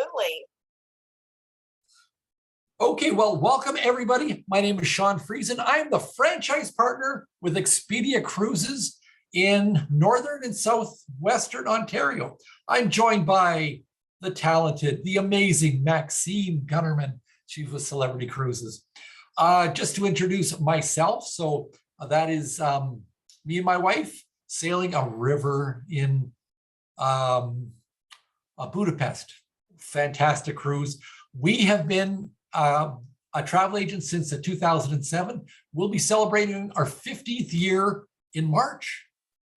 absolutely. Okay, well, welcome everybody. My name is Sean Friesen. I'm the franchise partner with Expedia Cruises in Northern and Southwestern Ontario. I'm joined by the talented, the amazing Maxine Gunnerman. She's with Celebrity Cruises. Just to introduce myself, that is me and my wife sailing a river in Budapest. Fantastic cruise. We have been a travel agent since 2007. We'll be celebrating our 50th year in March.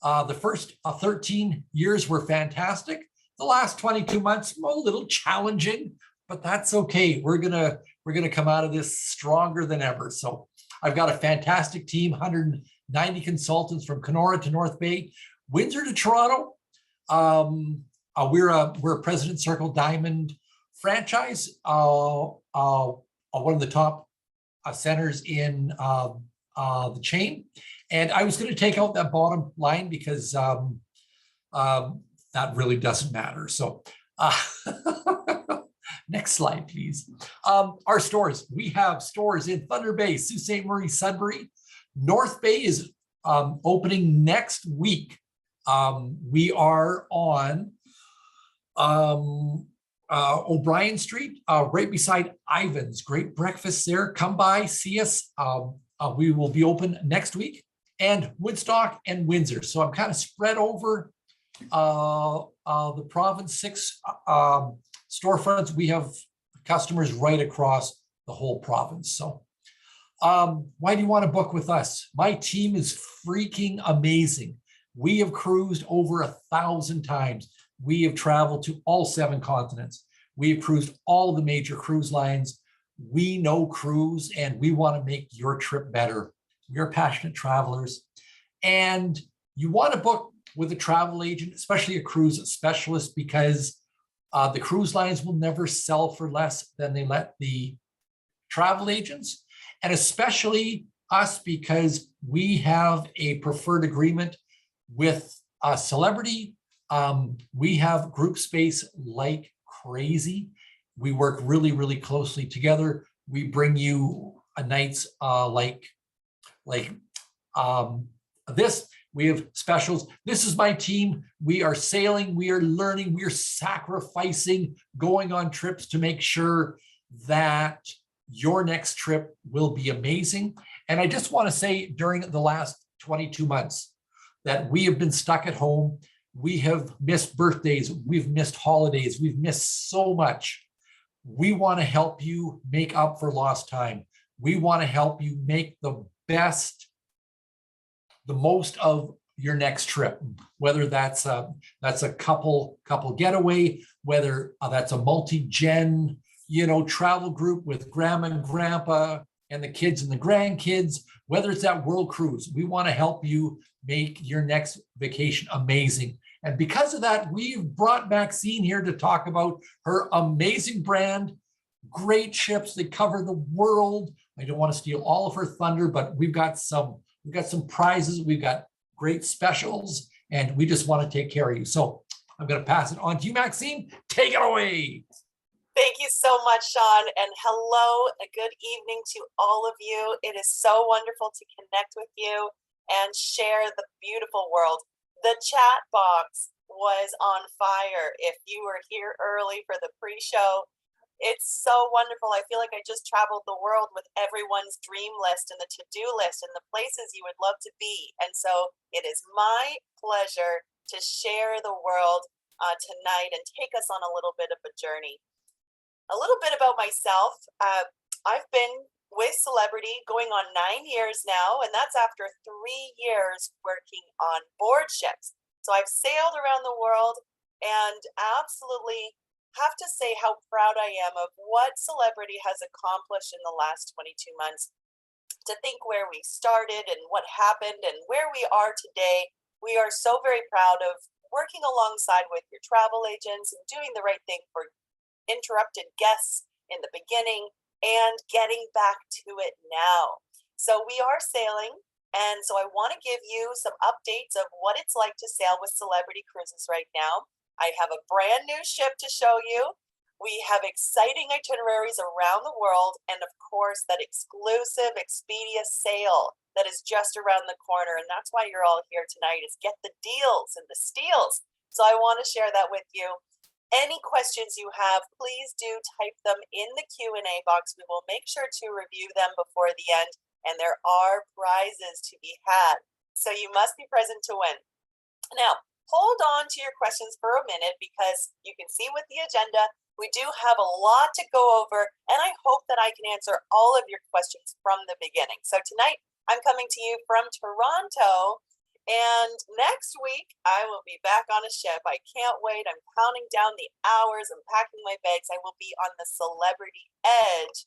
The first 13 years were fantastic. The last 22 months a little challenging, but that's okay. We're gonna come out of this stronger than ever. So I've got a fantastic team, 190 consultants from Kenora to North Bay, Windsor to Toronto. We're a President Circle Diamond franchise, one of the top centers in the chain. And I was going to take out that bottom line because that really doesn't matter. So next slide, please. Our stores. We have stores in Thunder Bay, Sault Ste. Marie, Sudbury. North Bay is opening next week. We are on O'Brien Street, right beside Ivan's. Great breakfast there. Come by, see us. We will be open next week, and Woodstock and Windsor. So I'm kind of spread over the province. 6 storefronts. We have customers right across the whole province. So why do you want to book with us? My team is freaking amazing. We have cruised over 1,000 times. We have traveled to all 7 continents. We have cruised all the major cruise lines. We know cruise, and we want to make your trip better. We're passionate travelers, and you want to book with a travel agent, especially a cruise specialist, because the cruise lines will never sell for less than they let the travel agents, and especially us, because we have a preferred agreement with a Celebrity. We have group space like crazy. We work really, really closely together. We bring you a nights like this. We have specials. This is my team. We are sailing, we are learning, we are sacrificing, going on trips to make sure that your next trip will be amazing. And I just want to say, during the last 22 months that we have been stuck at home, we have missed birthdays, we've missed holidays, we've missed so much. We want to help you make up for lost time. We want to help you make the most of your next trip, whether that's a couple getaway, whether that's a multi-gen, travel group with grandma and grandpa and the kids and the grandkids, whether it's that world cruise. We want to help you make your next vacation amazing. And because of that, we've brought Maxine here to talk about her amazing brand, great ships. They cover the world. I don't want to steal all of her thunder, but we've got some prizes. We've got great specials, and we just want to take care of you. So I'm going to pass it on to you, Maxine. Take it away. Thank you so much, Sean, and hello, a good evening to all of you. It is so wonderful to connect with you and share the beautiful world. The chat box was on fire. If you were here early for the pre-show, it's so wonderful. I feel like I just traveled the world with everyone's dream list and the to-do list and the places you would love to be. And so it is my pleasure to share the world tonight and take us on a little bit of a journey. A little bit about myself. I've been with Celebrity going on 9 years now, and that's after 3 years working on board ships. So I've sailed around the world and absolutely have to say how proud I am of what Celebrity has accomplished in the last 22 months. To think where we started and what happened and where we are today, we are so very proud of working alongside with your travel agents and doing the right thing for interrupted guests in the beginning and getting back to it now. So we are sailing, and so I want to give you some updates of what it's like to sail with Celebrity Cruises right now. I have a brand new ship to show you. We have exciting itineraries around the world, and of course, that exclusive Expedia sale that is just around the corner. And that's why you're all here tonight, is get the deals and the steals. So I want to share that with you. Any questions you have, please do type them in the Q&A box. We will make sure to review them before the end, and there are prizes to be had. So you must be present to win. Now, hold on to your questions for a minute, because you can see with the agenda, we do have a lot to go over, and I hope that I can answer all of your questions from the beginning. So tonight, I'm coming to you from Toronto, and next week, I will be back on a ship. I can't wait. I'm counting down the hours. I'm packing my bags. I will be on the Celebrity Edge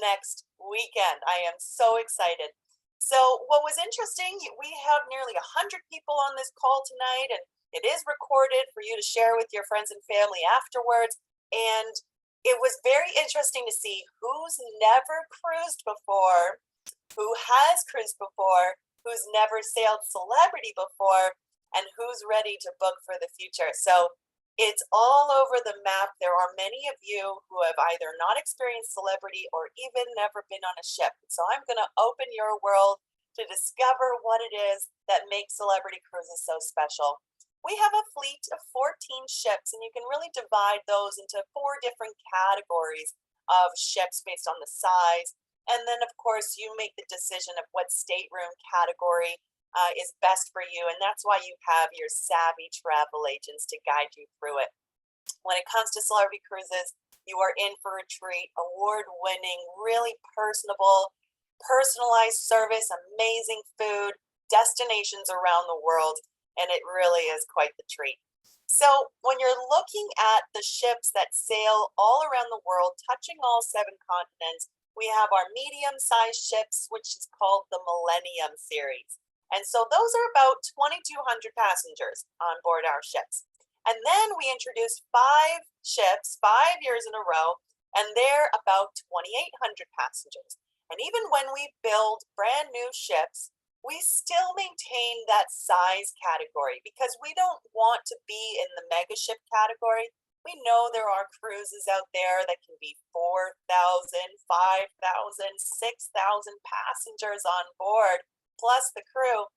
next weekend. I am so excited. So what was interesting, we have nearly 100 people on this call tonight, and it is recorded for you to share with your friends and family afterwards. And it was very interesting to see who's never cruised before, who has cruised before, who's never sailed Celebrity before, and who's ready to book for the future. So it's all over the map. There are many of you who have either not experienced Celebrity or even never been on a ship. So I'm going to open your world to discover what it is that makes Celebrity cruises so special. We have a fleet of 14 ships, and you can really divide those into 4 different categories of ships based on the size. And then, of course, you make the decision of what stateroom category is best for you. And that's why you have your savvy travel agents to guide you through it. When it comes to Celebrity Cruises, you are in for a treat. Award-winning, really personable, personalized service, amazing food, destinations around the world, and it really is quite the treat. So when you're looking at the ships that sail all around the world, touching all 7 continents, we have our medium-sized ships, which is called the Millennium Series. And so those are about 2,200 passengers on board our ships. And then we introduced 5 ships, 5 years in a row, and they're about 2,800 passengers. And even when we build brand new ships, we still maintain that size category, because we don't want to be in the mega ship category. We know there are cruises out there that can be 4,000, 5,000, 6,000 passengers on board, plus the crew.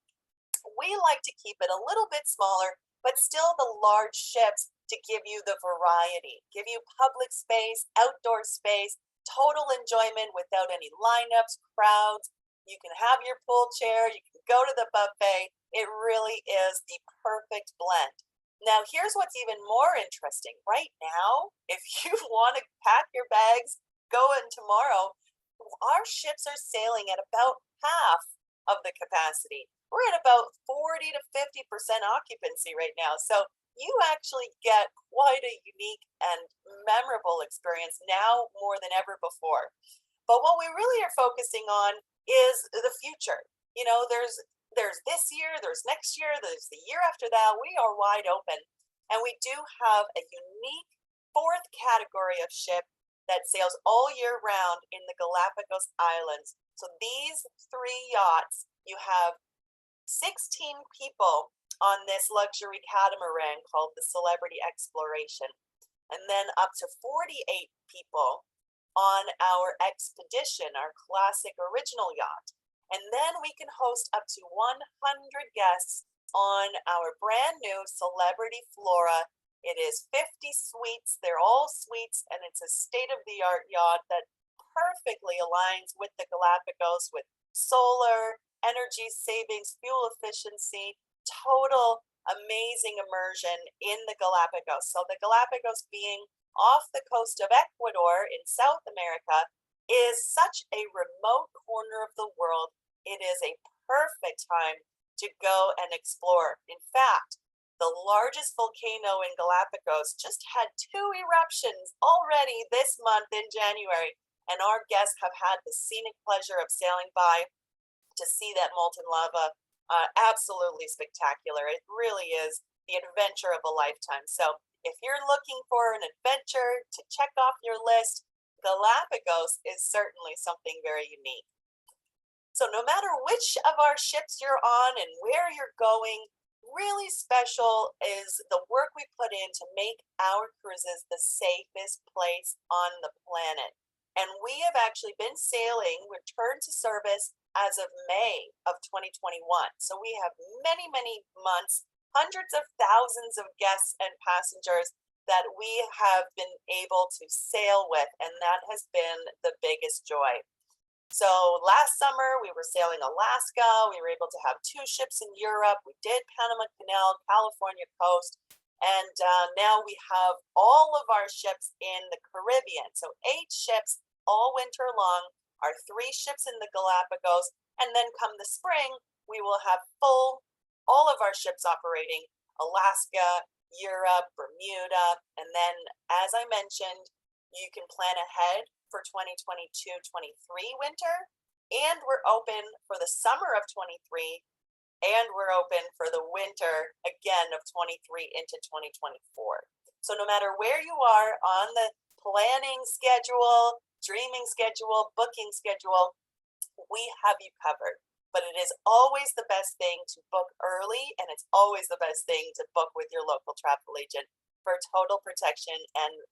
We like to keep it a little bit smaller, but still the large ships to give you the variety, give you public space, outdoor space, total enjoyment without any lineups, crowds. You can have your pool chair, you can go to the buffet. It really is the perfect blend. Now, here's what's even more interesting. Right now, if you want to pack your bags, go in tomorrow, our ships are sailing at about half of the capacity. We're at about 40 to 50% occupancy right now. So you actually get quite a unique and memorable experience now more than ever before. But what we really are focusing on is the future. You know, there's this year, there's next year, there's the year after that. We are wide open. And we do have a unique 4th category of ship that sails all year round in the Galapagos Islands. So these 3 yachts, you have 16 people on this luxury catamaran called the Celebrity Exploration, and then up to 48 people on our Expedition, our classic original yacht. And then we can host up to 100 guests on our brand new Celebrity Flora. It is 50 suites. They're all suites, and it's a state-of-the-art yacht that perfectly aligns with the Galapagos, with solar, energy savings, fuel efficiency, total amazing immersion in the Galapagos. So the Galapagos, being off the coast of Ecuador in South America, is such a remote corner of the world. It is a perfect time to go and explore. In fact, the largest volcano in Galapagos just had 2 eruptions already this month in January, and our guests have had the scenic pleasure of sailing by to see that molten lava. Absolutely spectacular. It really is the adventure of a lifetime. So if you're looking for an adventure to check off your list, Galapagos is certainly something very unique. So no matter which of our ships you're on and where you're going, really special is the work we put in to make our cruises the safest place on the planet. And we have actually been sailing, returned to service as of May of 2021. So we have many, many months, hundreds of thousands of guests and passengers that we have been able to sail with. And that has been the biggest joy. So last summer we were sailing Alaska. We were able to have two ships in Europe. We did Panama Canal, California coast, and now we have all of our ships in the Caribbean. So 8 ships all winter long. Our 3 ships in the Galapagos, and then come the spring, we will have all of our ships operating: Alaska, Europe, Bermuda, and then, as I mentioned, you can plan ahead for 2022-23 winter, and we're open for the summer of 23, and we're open for the winter again of 23 into 2024. So no matter where you are on the planning schedule, dreaming schedule, booking schedule, we have you covered. But it is always the best thing to book early, and it's always the best thing to book with your local travel agent for total protection and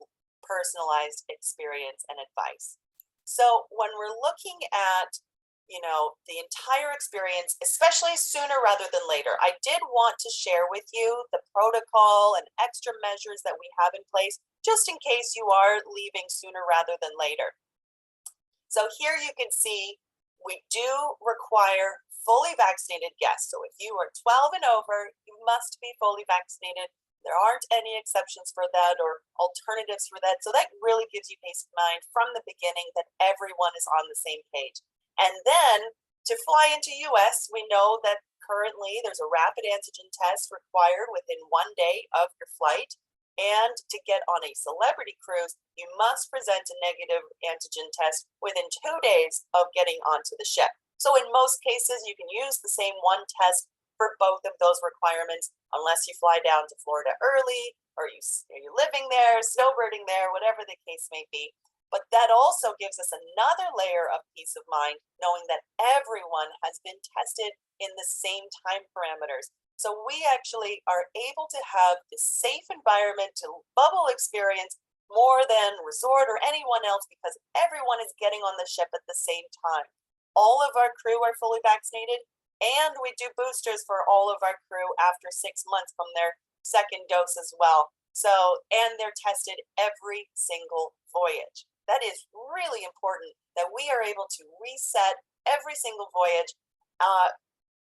personalized experience and advice. So when we're looking at, the entire experience, especially sooner rather than later, I did want to share with you the protocol and extra measures that we have in place just in case you are leaving sooner rather than later. So here you can see we do require fully vaccinated guests. So if you are 12 and over, you must be fully vaccinated. There aren't any exceptions for that or alternatives for that. So that really gives you peace of mind from the beginning that everyone is on the same page. And then to fly into US, we know that currently there's a rapid antigen test required within 1 day of your flight. And to get on a celebrity cruise, you must present a negative antigen test within 2 days of getting onto the ship. So in most cases, you can use the same one test for both of those requirements, unless you fly down to Florida early, or you're living there, snowbirding there, whatever the case may be. But that also gives us another layer of peace of mind, knowing that everyone has been tested in the same time parameters. So we actually are able to have this safe environment to bubble experience more than resort or anyone else, because everyone is getting on the ship at the same time. All of our crew are fully vaccinated, and we do boosters for all of our crew after 6 months from their second dose as well. So, and they're tested every single voyage. That is really important, that we are able to reset every single voyage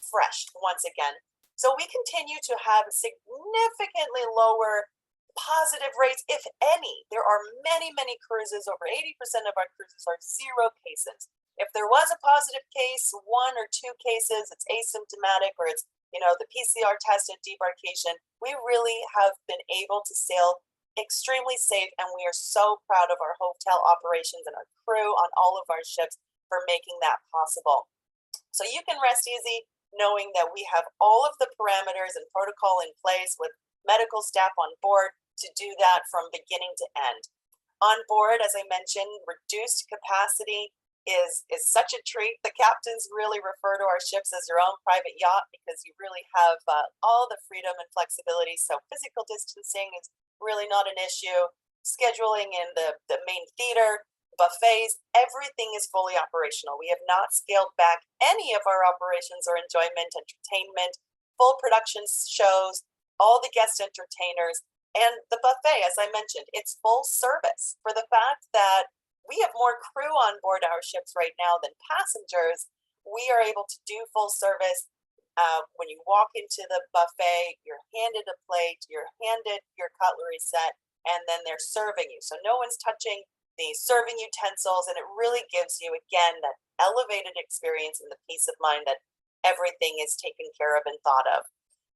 fresh once again. So we continue to have significantly lower positive rates, if any. There are many, many cruises. Over 80% of our cruises are 0 cases. If there was a positive case, 1 or 2 cases, it's asymptomatic, or it's, the PCR test at debarkation, we really have been able to sail extremely safe, and we are so proud of our hotel operations and our crew on all of our ships for making that possible. So you can rest easy knowing that we have all of the parameters and protocol in place with medical staff on board to do that from beginning to end. On board, as I mentioned, reduced capacity is such a treat. The captains really refer to our ships as your own private yacht, because you really have all the freedom and flexibility. So physical distancing is really not an issue. Scheduling in the main theater, buffets, everything is fully operational. We have not scaled back any of our operations or enjoyment, entertainment, full production shows, all the guest entertainers, and the buffet, as I mentioned, it's full service. For the fact that we have more crew on board our ships right now than passengers, we are able to do full service. When you walk into the buffet, you're handed a plate, you're handed your cutlery set, and then they're serving you. So no one's touching the serving utensils, and it really gives you, again, that elevated experience and the peace of mind that everything is taken care of and thought of.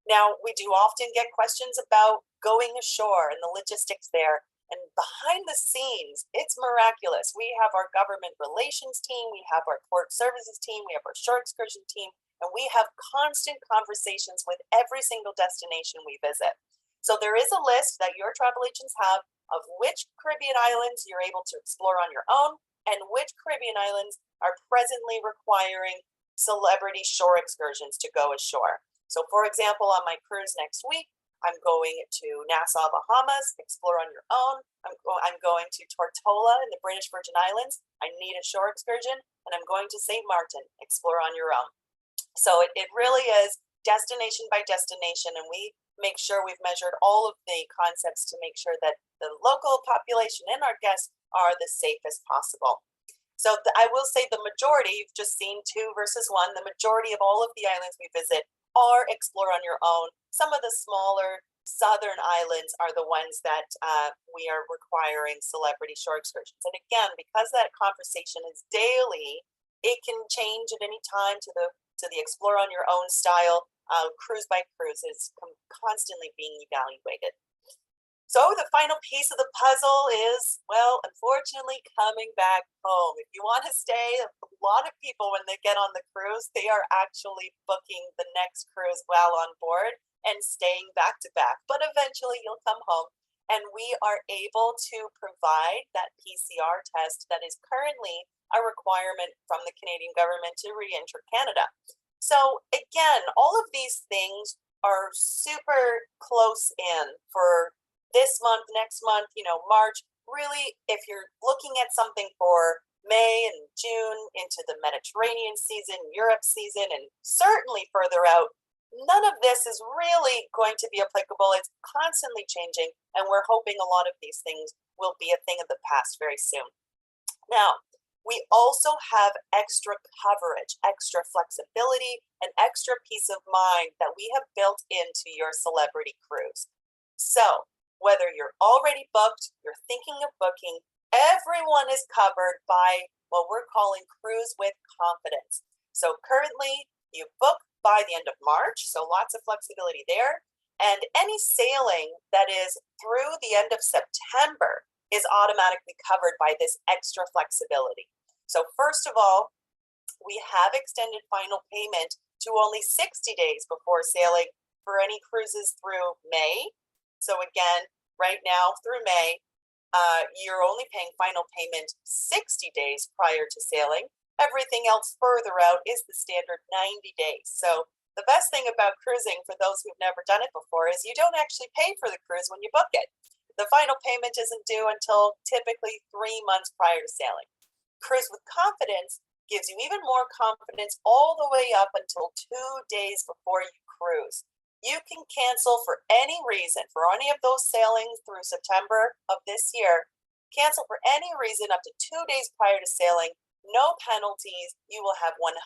Now, we do often get questions about going ashore and the logistics there. And behind the scenes, it's miraculous. We have our government relations team, we have our port services team, we have our shore excursion team, and we have constant conversations with every single destination we visit. So there is a list that your travel agents have of which Caribbean islands you're able to explore on your own, and which Caribbean islands are presently requiring celebrity shore excursions to go ashore. So for example, on my cruise next week, I'm going to Nassau, Bahamas, explore on your own. I'm going to Tortola in the British Virgin Islands. I need a shore excursion, and I'm going to St. Martin, explore on your own. So it really is destination by destination, and we make sure we've measured all of the concepts to make sure that the local population and our guests are the safest possible. So I will say the majority, you've just seen 2 versus 1, the majority of all of the islands we visit are explore on your own. Some of the smaller southern islands are the ones that we are requiring celebrity shore excursions. And again, because that conversation is daily, it can change at any time to the explore on your own style. Cruise by cruise is constantly being evaluated. So the final piece of the puzzle is, well, unfortunately, coming back home. If you want to stay, a lot of people, when they get on the cruise, they are actually booking the next cruise while on board and staying back to back. But eventually you'll come home, and we are able to provide that PCR test that is currently a requirement from the Canadian government to re-enter Canada. So again, all of these things are super close in for this month, next month, March. Really, if you're looking at something for May and June into the Mediterranean season, Europe season, and certainly further out, none of this is really going to be applicable. It's constantly changing, and we're hoping a lot of these things will be a thing of the past very soon. Now, we also have extra coverage, extra flexibility, and extra peace of mind that we have built into your celebrity cruise. So whether you're already booked, you're thinking of booking, everyone is covered by what we're calling Cruise with Confidence. So currently, you book by the end of March, so lots of flexibility there. And any sailing that is through the end of September is automatically covered by this extra flexibility. So first of all, we have extended final payment to only 60 days before sailing for any cruises through May. So again, right now through May, you're only paying final payment 60 days prior to sailing. Everything else further out is the standard 90 days. So the best thing about cruising, for those who've never done it before, is you don't actually pay for the cruise when you book it. The final payment isn't due until typically 3 months prior to sailing. Cruise with Confidence gives you even more confidence all the way up until 2 days before you cruise. You can cancel for any reason, for any of those sailings through September of this year, cancel for any reason up to 2 days prior to sailing, no penalties. You will have 100%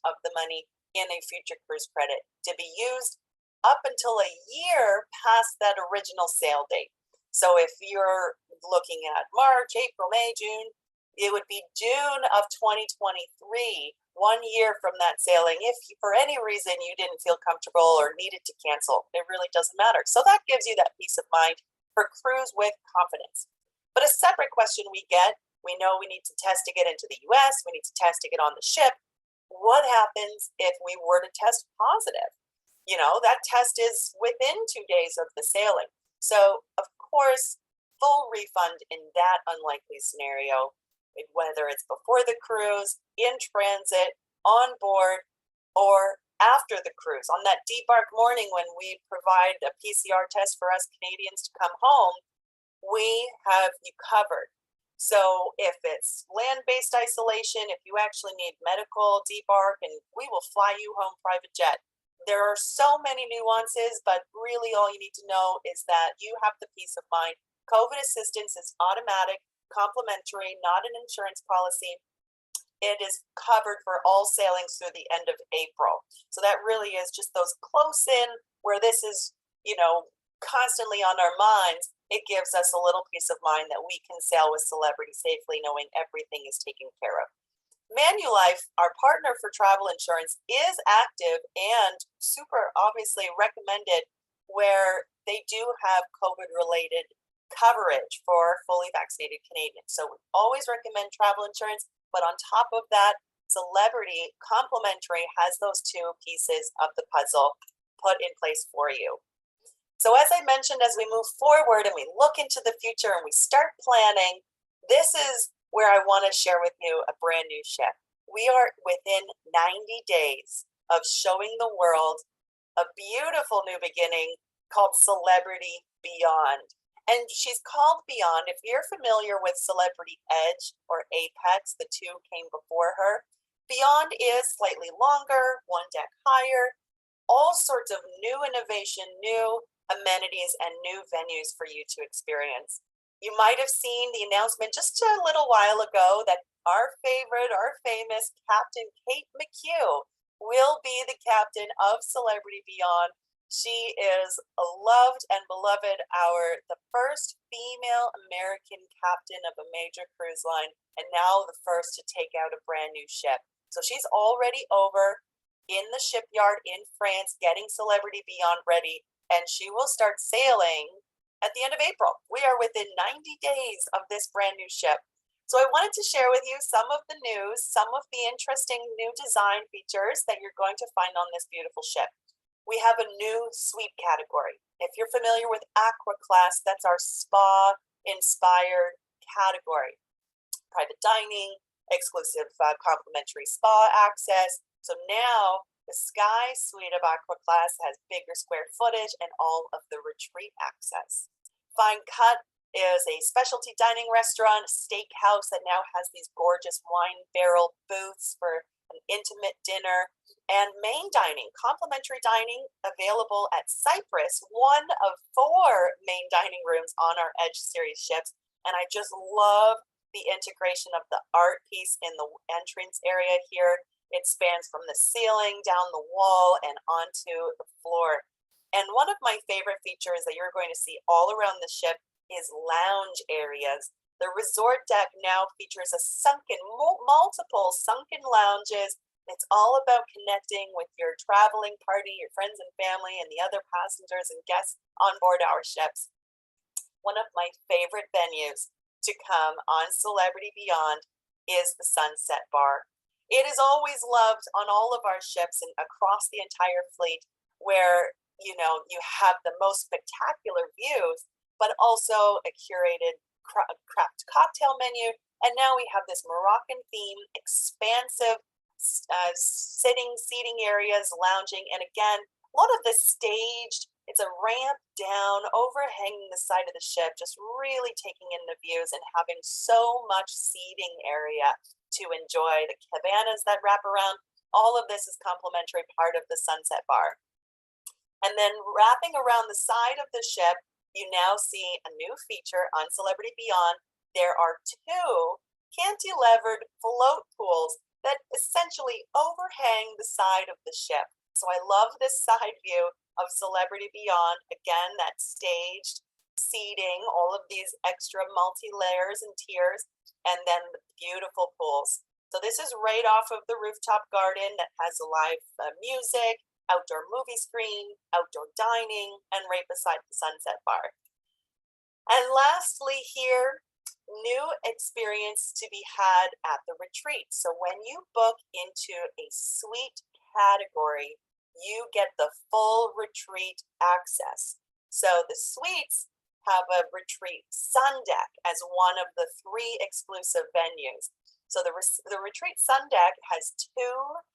of the money in a future cruise credit to be used up until a year past that original sail date. So if you're looking at March, April, May, June, it would be June of 2023, 1 year from that sailing. If for any reason you didn't feel comfortable or needed to cancel, it really doesn't matter. So that gives you that peace of mind for Cruise with Confidence. But a separate question we get, we know we need to test to get into the US, we need to test to get on the ship. What happens if we were to test positive? That test is within 2 days of the sailing. So of course, full refund in that unlikely scenario, whether it's before the cruise, in transit, on board, or after the cruise. On that debark morning when we provide a PCR test for us Canadians to come home, we have you covered. So if it's land-based isolation, if you actually need medical debark, and we will fly you home private jet. There are so many nuances, but really all you need to know is that you have the peace of mind. COVID assistance is automatic, complimentary, not an insurance policy. It is covered for all sailings through the end of April. So that really is just those close in where this is, constantly on our minds. It gives us a little peace of mind that we can sail with Celebrity safely, knowing everything is taken care of. Manulife, our partner for travel insurance, is active and super obviously recommended where they do have COVID-related coverage for fully vaccinated Canadians. So we always recommend travel insurance, but on top of that, Celebrity complimentary has those 2 pieces of the puzzle put in place for you. So as I mentioned, as we move forward and we look into the future and we start planning, this is where I want to share with you a brand new ship. We are within 90 days of showing the world a beautiful new beginning called Celebrity Beyond. And she's called Beyond. If you're familiar with Celebrity Edge or Apex, the two came before her. Beyond is slightly longer, one deck higher, all sorts of new innovation, new amenities, and new venues for you to experience. You might have seen the announcement just a little while ago that our favorite, our famous Captain Kate McHugh will be the captain of Celebrity Beyond. She is loved and beloved, the first female American captain of a major cruise line, and now the first to take out a brand new ship. So she's already over in the shipyard in France getting Celebrity Beyond ready, and she will start sailing at the end of April. We are within 90 days of this brand new ship. So I wanted to share with you some of the news, some of the interesting new design features that you're going to find on this beautiful ship. We have a new suite category. If you're familiar with Aqua Class, that's our spa-inspired category. Private dining, exclusive complimentary spa access. So now the Sky Suite of Aqua Class has bigger square footage and all of the retreat access. Fine Cut is a specialty dining restaurant, steakhouse that now has these gorgeous wine barrel booths for an intimate dinner, and main dining, complimentary dining available at Cyprus, one of 4 main dining rooms on our Edge series ships. And I just love the integration of the art piece in the entrance area here. It spans from the ceiling down the wall and onto the floor. And one of my favorite features that you're going to see all around the ship is lounge areas. The resort deck now features multiple sunken lounges. It's all about connecting with your traveling party, your friends and family, and the other passengers and guests on board our ships. One of my favorite venues to come on Celebrity Beyond is the Sunset Bar. It is always loved on all of our ships and across the entire fleet, where you have the most spectacular views, but also a curated craft cocktail menu. And now we have this Moroccan theme, expansive seating areas, lounging, and again, a lot of this staged. It's a ramp down, overhanging the side of the ship, just really taking in the views and having so much seating area to enjoy. The cabanas that wrap around, all of this is complimentary part of the Sunset Bar. And then wrapping around the side of the ship, you now see a new feature on Celebrity Beyond. There are 2 cantilevered float pools that essentially overhang the side of the ship. So I love this side view of Celebrity Beyond. Again, that staged seating, all of these extra multi-layers and tiers, and then the beautiful pools. So this is right off of the rooftop garden that has live music, outdoor movie screen, outdoor dining, and right beside the Sunset Bar. And lastly here, new experience to be had at the retreat. So when you book into a suite category, you get the full retreat access. So the suites have a retreat sun deck as one of the 3 exclusive venues. So the retreat sun deck has 2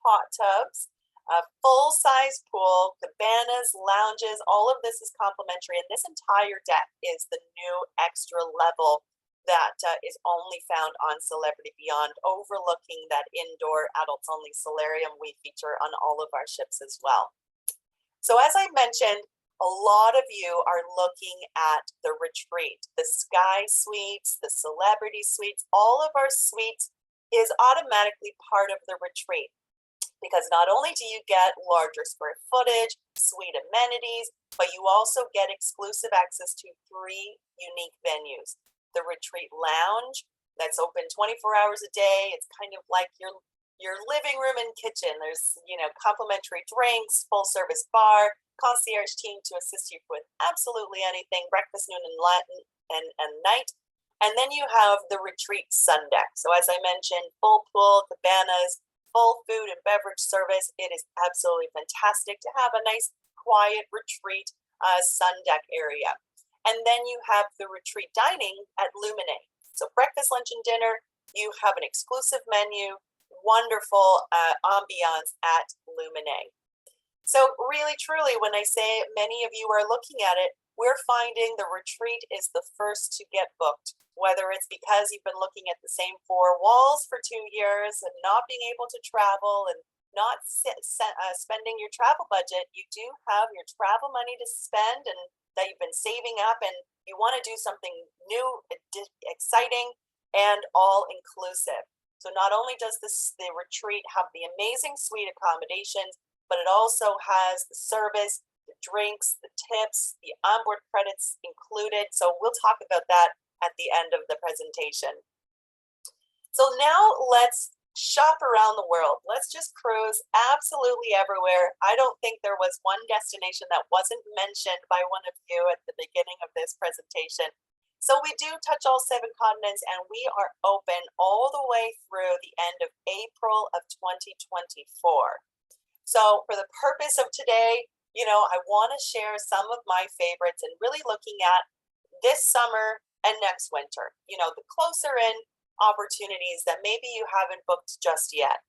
hot tubs, a full-size pool, cabanas, lounges. All of this is complimentary, and this entire deck is the new extra level that is only found on Celebrity Beyond, overlooking that indoor adults-only solarium we feature on all of our ships as well. So as I mentioned, a lot of you are looking at the retreat, the Sky Suites, the Celebrity Suites. All of our suites is automatically part of the retreat, because not only do you get larger square footage, suite amenities, but you also get exclusive access to 3 unique venues. The Retreat Lounge, that's open 24 hours a day. It's kind of like your living room and kitchen. There's, complimentary drinks, full service bar, concierge team to assist you with absolutely anything, breakfast, noon, and night. And then you have the Retreat Sun Deck. So as I mentioned, full pool, cabanas, full food and beverage service. It is absolutely fantastic to have a nice, quiet retreat sun deck area. And then you have the retreat dining at Lumine. So breakfast, lunch, and dinner. You have an exclusive menu, wonderful ambiance at Illuminae. So really, truly, when I say many of you are looking at it, we're finding the retreat is the first to get booked, whether it's because you've been looking at the same four walls for 2 years and not being able to travel and not spending your travel budget. You do have your travel money to spend and that you've been saving up, and you want to do something new, exciting, and all inclusive. So not only does the retreat have the amazing suite accommodations, but it also has the service, the drinks, the tips, the onboard credits included. So we'll talk about that at the end of the presentation. So now let's shop around the world. Let's just cruise absolutely everywhere. I don't think there was one destination that wasn't mentioned by one of you at the beginning of this presentation. So we do touch all 7 continents, and we are open all the way through the end of April of 2024. So for the purpose of today, I want to share some of my favorites and really looking at this summer and next winter, the closer in opportunities that maybe you haven't booked just yet.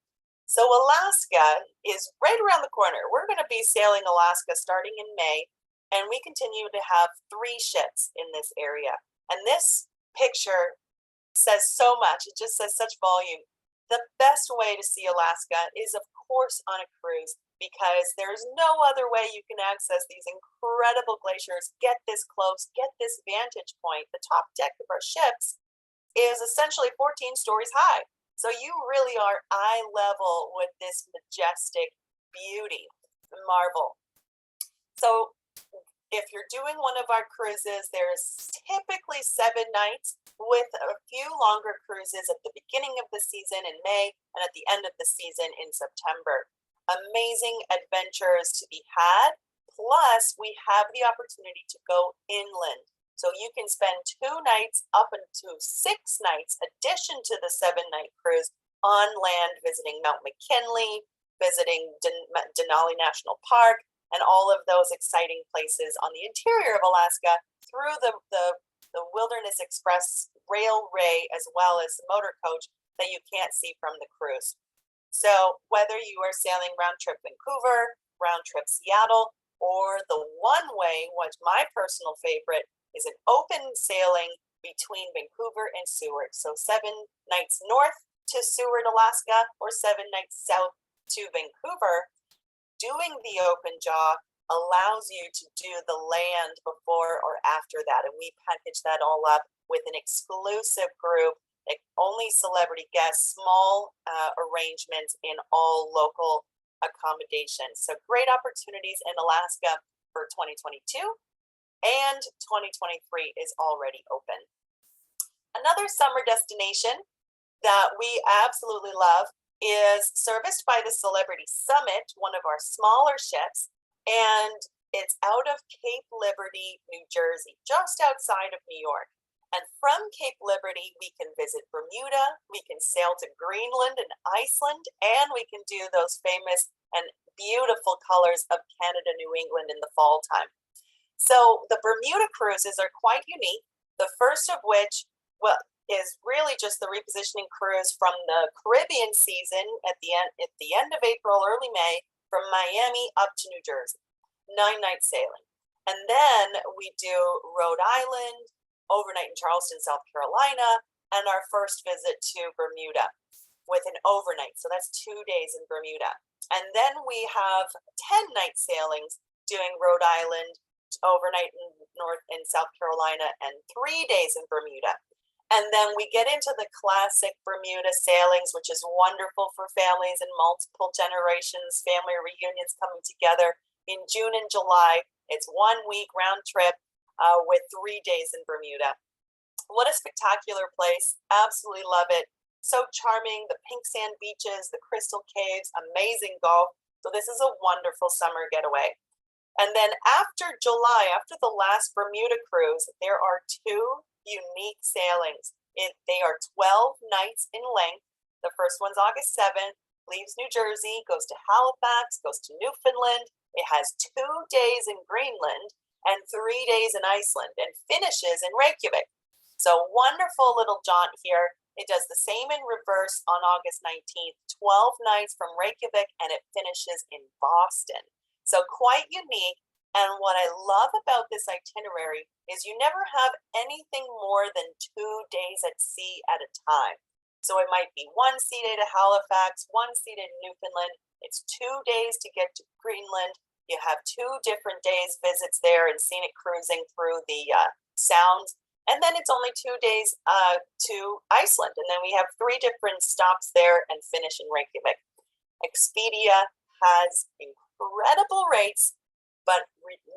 So Alaska is right around the corner. We're going to be sailing Alaska starting in May, and we continue to have 3 ships in this area. And this picture says so much. It just says such volume. The best way to see Alaska is, of course, on a cruise, because there's no other way you can access these incredible glaciers, get this close, get this vantage point. The top deck of our ships is essentially 14 stories high. So you really are eye level with this majestic beauty, marvel. So if you're doing one of our cruises, there's typically 7 nights with a few longer cruises at the beginning of the season in May and at the end of the season in September. Amazing adventures to be had. Plus, we have the opportunity to go inland. So you can spend 2 nights up into 6 nights, addition to the 7-night cruise, on land visiting Mount McKinley, visiting Denali National Park, and all of those exciting places on the interior of Alaska through the Wilderness Express railway, as well as the motor coach that you can't see from the cruise. So whether you are sailing round trip Vancouver, round trip Seattle, or the one-way, what's my personal favorite, is an open sailing between Vancouver and Seward. So 7 nights north to Seward, Alaska, or 7 nights south to Vancouver. Doing the open jaw allows you to do the land before or after that. And we package that all up with an exclusive group, like only celebrity guests, small arrangements in all local accommodations. So great opportunities in Alaska for 2022. And 2023 is already open. Another summer destination that we absolutely love is serviced by the Celebrity Summit, one of our smaller ships, and it's out of Cape Liberty, New Jersey, just outside of New York. And from Cape Liberty, we can visit Bermuda, we can sail to Greenland and Iceland, and we can do those famous and beautiful colors of Canada, New England in the fall time. So the Bermuda cruises are quite unique. The first of which, is really just the repositioning cruise from the Caribbean season at the end of April, early May, from Miami up to New Jersey, 9-night sailing. And then we do Rhode Island, overnight in Charleston, South Carolina, and our first visit to Bermuda with an overnight. So that's 2 days in Bermuda. And then we have 10-night sailings doing Rhode Island, overnight in North and South Carolina, and 3 days in Bermuda. And then we get into the classic Bermuda sailings, which is wonderful for families and multiple generations, family reunions coming together in June and July. It's 1 week round trip with 3 days in Bermuda. What a spectacular place. Absolutely love it. So charming, the pink sand beaches, the crystal caves, amazing golf. So this is a wonderful summer getaway. And then after July, after the last Bermuda cruise, there are 2 unique sailings. They are 12 nights in length. The first one's August 7th, leaves New Jersey, goes to Halifax, goes to Newfoundland. It has 2 days in Greenland and 3 days in Iceland, and finishes in Reykjavik. So wonderful little jaunt here. It does the same in reverse on August 19th, 12 nights from Reykjavik, and it finishes in Boston. So quite unique. And what I love about this itinerary is you never have anything more than 2 days at sea at a time. So it might be one sea day to Halifax, one sea day to Newfoundland. It's 2 days to get to Greenland. You have 2 different days visits there and scenic cruising through the sounds. And then it's only 2 days to Iceland. And then we have 3 different stops there and finish in Reykjavik. Expedia has incredible rates, but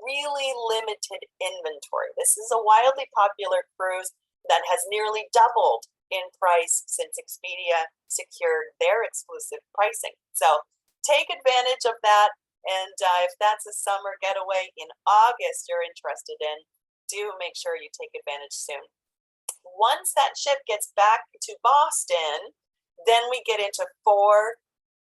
really limited inventory. This is a wildly popular cruise that has nearly doubled in price since Expedia secured their exclusive pricing. So take advantage of that. And if that's a summer getaway in August you're interested in, do make sure you take advantage soon. Once that ship gets back to Boston, then we get into 4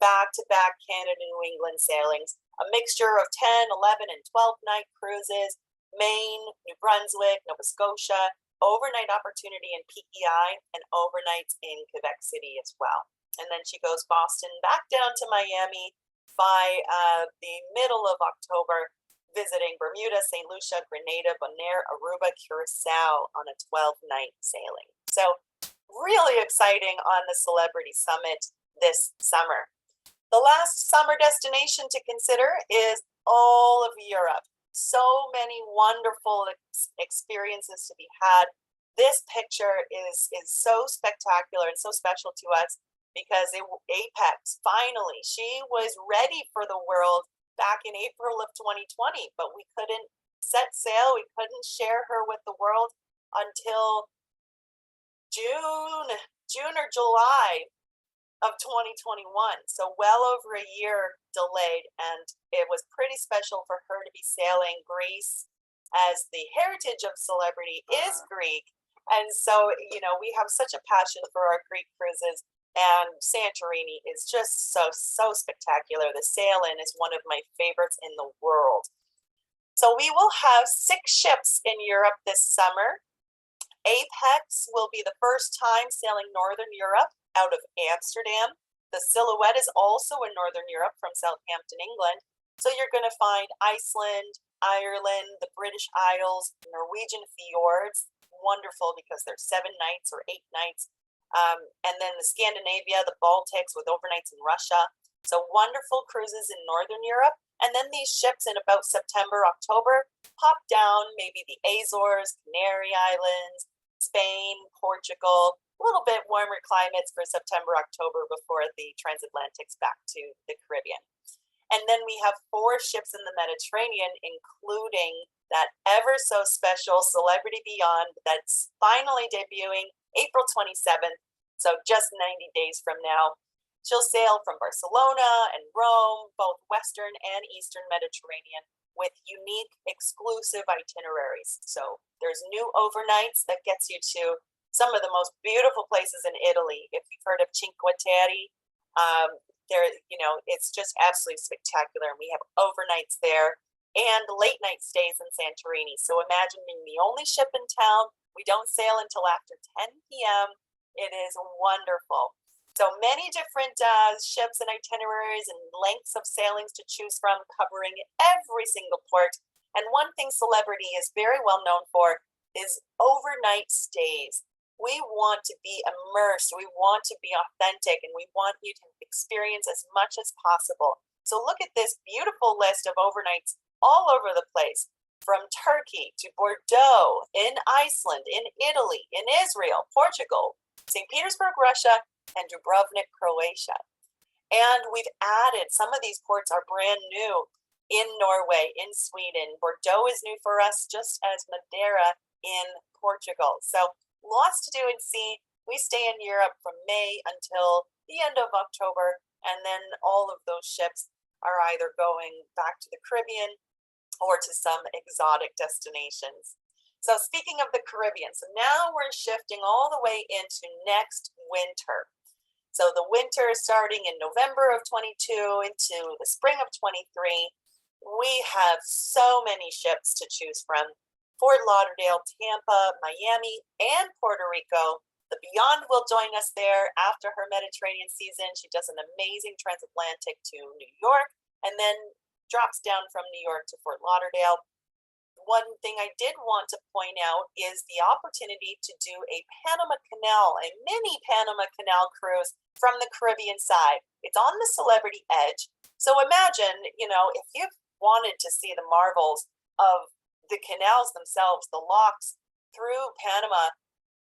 back-to-back Canada-New England sailings, a mixture of 10, 11, and 12-night cruises, Maine, New Brunswick, Nova Scotia, overnight opportunity in PEI, and overnights in Quebec City as well. And then she goes Boston back down to Miami by the middle of October, visiting Bermuda, St. Lucia, Grenada, Bonaire, Aruba, Curacao on a 12-night sailing. So really exciting on the Celebrity Summit this summer. The last summer destination to consider is all of Europe. So many wonderful experiences to be had. This picture is so spectacular and so special to us because Apex, finally, she was ready for the world back in April of 2020, but we couldn't set sail. We couldn't share her with the world until June or July of 2021. So well over a year delayed, and it was pretty special for her to be sailing Greece, as the heritage of Celebrity is Greek. And so, you know, we have such a passion for our Greek cruises. And Santorini is just so spectacular. The sail-in is one of my favorites in the world. So we will have 6 ships in Europe this summer. Apex will be the first time sailing Northern Europe out of Amsterdam. The Silhouette is also in Northern Europe from Southampton, England. So you're going to find Iceland, Ireland, the British Isles, Norwegian fjords. Wonderful because they're 7 nights or 8 nights. And then the Scandinavia, the Baltics with overnights in Russia. So wonderful cruises in Northern Europe. And then these ships in about September, October, pop down maybe the Azores, Canary Islands, Spain, Portugal, a little bit warmer climates for September, October before the transatlantic's back to the Caribbean. And then we have 4 ships in the Mediterranean, including that ever so special Celebrity Beyond that's finally debuting April 27th, so just 90 days from now. She'll sail from Barcelona and Rome, both Western and Eastern Mediterranean, with unique, exclusive itineraries. So there's new overnights that gets you to some of the most beautiful places in Italy. If you've heard of Cinque Terre, it's just absolutely spectacular. And we have overnights there and late night stays in Santorini. So imagine being the only ship in town. We don't sail until after 10 p.m. It is wonderful. So many different ships and itineraries and lengths of sailings to choose from, covering every single port. And one thing Celebrity is very well known for is overnight stays. We want to be immersed, we want to be authentic, and we want you to experience as much as possible. So look at this beautiful list of overnights all over the place. From Turkey to Bordeaux, in Iceland, in Italy, in Israel, Portugal, St. Petersburg, Russia, and Dubrovnik, Croatia. And we've added, some of these ports are brand new in Norway, in Sweden. Bordeaux is new for us, just as Madeira in Portugal. So lots to do and see. We stay in Europe from May until the end of October, and then all of those ships are either going back to the Caribbean or to some exotic destinations. So speaking of the Caribbean, so now we're shifting all the way into next winter. So the winter starting in November of 22 into the spring of 23, we have so many ships to choose from. Fort Lauderdale, Tampa, Miami, and Puerto Rico The Beyond will join us there after her Mediterranean season. She does an amazing transatlantic to New York and then drops down from New York to Fort Lauderdale. One thing I did want to point out is the opportunity to do a Panama Canal, a mini Panama Canal cruise from the Caribbean side. It's on the Celebrity Edge. So imagine, if you've wanted to see the marvels of the canals themselves, the locks through Panama,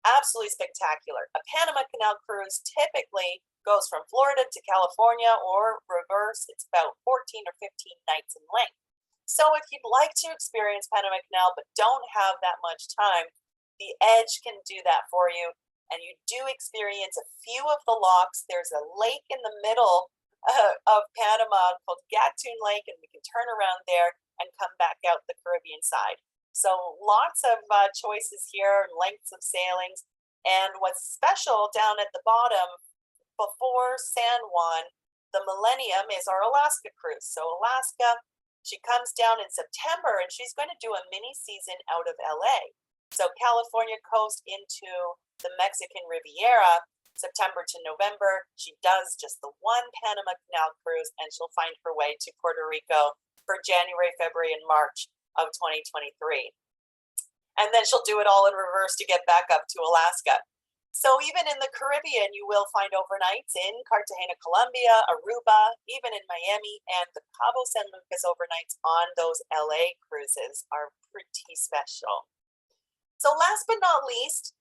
absolutely spectacular. A Panama Canal cruise typically goes from Florida to California or reverse. It's about 14 or 15 nights in length. So if you'd like to experience Panama Canal but don't have that much time, the Edge can do that for you. And you do experience a few of the locks. There's a lake in the middle of Panama called Gatun Lake, and we can turn around there and come back out the Caribbean side. So lots of choices here, lengths of sailings. And what's special down at the bottom before San Juan, the Millennium, is our Alaska cruise. So Alaska, she comes down in September and she's going to do a mini season out of LA. So California coast into the Mexican Riviera, September to November. She does just the one Panama Canal cruise and she'll find her way to Puerto Rico for January, February, and March of 2023. And then she'll do it all in reverse to get back up to Alaska. So even in the Caribbean, you will find overnights in Cartagena, Colombia, Aruba, even in Miami, and the Cabo San Lucas overnights on those LA cruises are pretty special. So last but not least,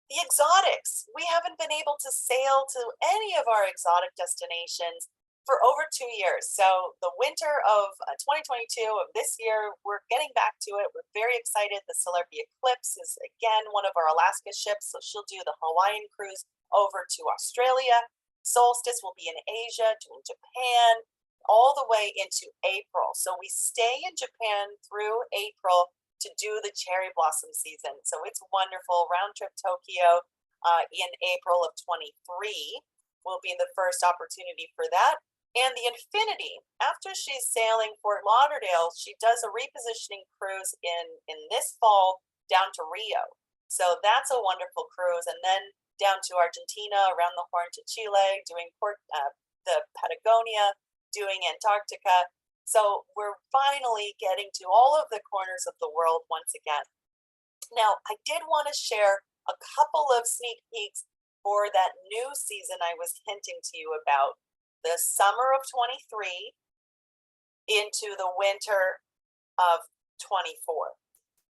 the exotics. We haven't been able to sail to any of our exotic destinations for over 2 years. So the winter of 2022 of this year, we're getting back to it. We're very excited. The Celebrity Eclipse is again one of our Alaska ships. So she'll do the Hawaiian cruise over to Australia. Solstice will be in Asia, doing Japan, all the way into April. So we stay in Japan through April to do the cherry blossom season. So it's wonderful. Round trip Tokyo in April of 23 will be the first opportunity for that. And the Infinity, after she's sailing Fort Lauderdale, she does a repositioning cruise in this fall down to Rio. So that's a wonderful cruise. And then down to Argentina, around the Horn to Chile, doing the Patagonia, doing Antarctica. So we're finally getting to all of the corners of the world once again. Now, I did want to share a couple of sneak peeks for that new season I was hinting to you about. The summer of 23 into the winter of 24.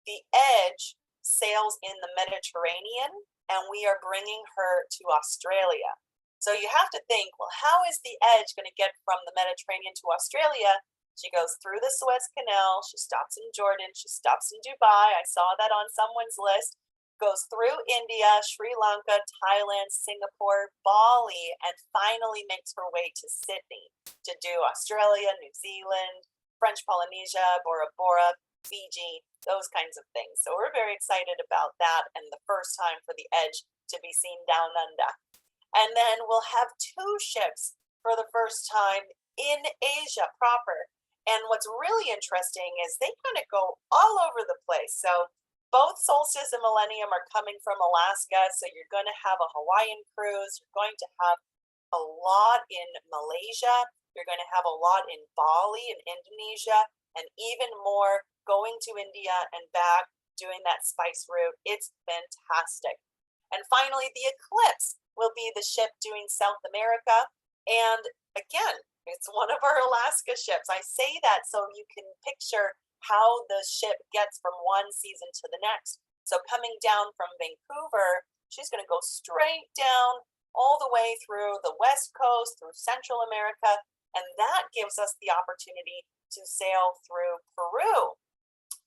The Edge sails in the Mediterranean, and we are bringing her to Australia. So you have to think, well, how is the Edge going to get from the Mediterranean to Australia? She goes through the Suez Canal, she stops in Jordan, she stops in Dubai. I saw that on someone's list. Goes through India, Sri Lanka, Thailand, Singapore, Bali, and finally makes her way to Sydney to do Australia, New Zealand, French Polynesia, Bora Bora, Fiji, those kinds of things. So we're very excited about that, and the first time for the Edge to be seen down under. And then we'll have 2 ships for the first time in Asia proper. And what's really interesting is they kind of go all over the place. So both Solstice and Millennium are coming from Alaska, so you're going to have a Hawaiian cruise. You're going to have a lot in Malaysia. You're going to have a lot in Bali and Indonesia, and even more going to India and back, doing that spice route. It's fantastic. And finally, the Eclipse will be the ship doing South America. And again, it's one of our Alaska ships. I say that so you can picture how the ship gets from one season to the next. So coming down from Vancouver, she's going to go straight down all the way through the West Coast, through Central America, and that gives us the opportunity to sail through Peru.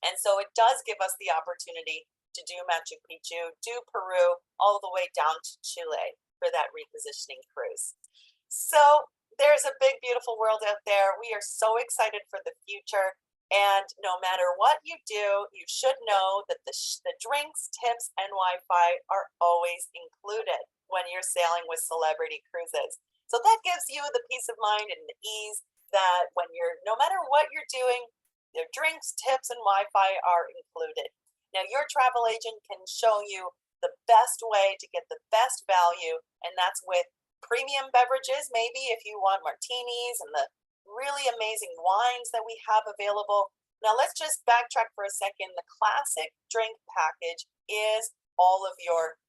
And so it does give us the opportunity to do Machu Picchu, do Peru, all the way down to Chile for that repositioning cruise. So there's a big, beautiful world out there. We are so excited for the future. And no matter what you do, you should know that the drinks, tips, and Wi-Fi are always included when you're sailing with Celebrity Cruises. So that gives you the peace of mind and the ease that when no matter what you're doing, your drinks, tips, and Wi-Fi are included. Now, your travel agent can show you the best way to get the best value, and that's with premium beverages, maybe if you want martinis and the really amazing wines that we have available. Now let's just backtrack for a second. The classic drink package is all of your